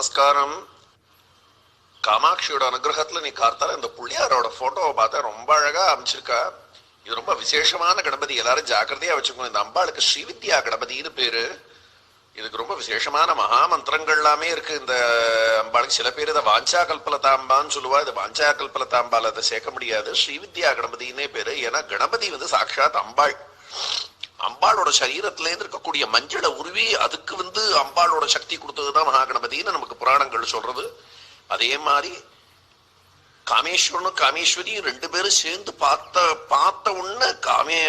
நமஸ்காரம். காமாட்சியோட அனுகிரகத்துல நீ கார்த்தால இந்த புள்ளியாரோட போட்டோவை பார்த்தா ரொம்ப அழகா அமைச்சிருக்கா. இது ரொம்ப விசேஷமான கணபதி, எல்லாரும் ஜாக்கிரதையா வச்சுக்கணும். இந்த அம்பாளுக்கு ஸ்ரீவித்யா கணபதினு பேரு. இதுக்கு ரொம்ப விசேஷமான மகா மந்திரங்கள் எல்லாமே இருக்கு. இந்த அம்பாளுக்கு சில பேர் இதை வாஞ்சா கல்பலதாம்பான்னு சொல்லுவா. இது வாஞ்சா கல்பலதாம்பால் அதை சேர்க்க முடியாது. ஸ்ரீவித்யா கணபதினே பேரு. ஏன்னா கணபதி சாட்சாத் அம்பாள். அம்பாளோட சரீரத்துல இருந்து இருக்கக்கூடிய மஞ்சளை உருவி அதுக்கு அம்பாளோட சக்தி கொடுத்ததுதான் மகாகணபதினு நமக்கு புராணங்கள் சொல்றது. அதே மாதிரி காமேஸ்வரனும் காமேஸ்வரியும் ரெண்டு பேரும் சேர்ந்து பார்த்த உடனே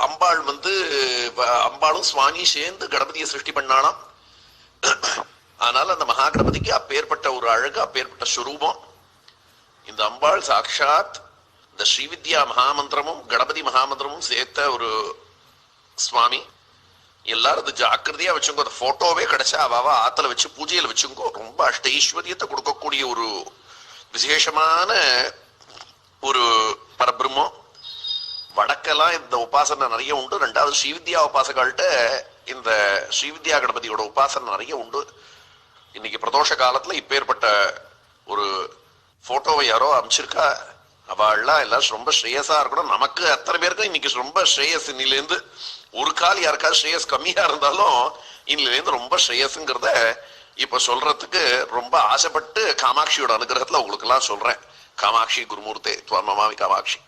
அம்பாள் அம்பாளும் சுவாமி சேர்ந்து கணபதியை சிருஷ்டி பண்ணாலாம். ஆனால் அந்த மகாகணபதிக்கு அப்பேற்பட்ட ஒரு அழகு, அப்பேற்பட்ட சுரூபம். இந்த அம்பாள் சாட்சாத் இந்த ஸ்ரீவித்யா மகாமந்திரமும் கணபதி மகாமந்திரமும் சேர்த்த ஒரு சுவாமி. எல்லாரும் அது ஜாக்கிரதையா வச்சுங்கோ. அந்த போட்டோவே கிடைச்சா அவாவா ஆத்துல வச்சு பூஜையில வச்சுங்கோ. ரொம்ப அஷ்டைஸ்வரியத்தை கொடுக்கக்கூடிய ஒரு விசேஷமான ஒரு பரபிரம்மம். வடக்கெல்லாம் இந்த உபாசனை நிறைய உண்டு. ரெண்டாவது ஸ்ரீவித்யா உபாசகர்கள்ட்ட இந்த ஸ்ரீவித்யா கணபதியோட உபாசனை நிறைய உண்டு. இன்னைக்கு பிரதோஷ காலத்துல இப்பேற்பட்ட ஒரு போட்டோவை யாரோ அமைச்சிருக்கா. அவள்லாம் எல்லாரும் ரொம்ப ஸ்ரேயஸா இருக்கணும். நமக்கு அத்தனை பேருக்கும் இன்னைக்கு ரொம்ப ஸ்ரேயஸ். இன்னிலேருந்து ஒரு கால் யாருக்காவது ஸ்ரேயஸ் கம்மியா இருந்தாலும் இன்னிலேருந்து ரொம்ப ஸ்ரேயஸுங்கிறத இப்ப சொல்றதுக்கு ரொம்ப ஆசைப்பட்டு காமாட்சியோட அனுகிரகத்துல உங்களுக்கு எல்லாம் சொல்றேன். காமாட்சி குருமூர்த்தே துவமமாமி காமாட்சி.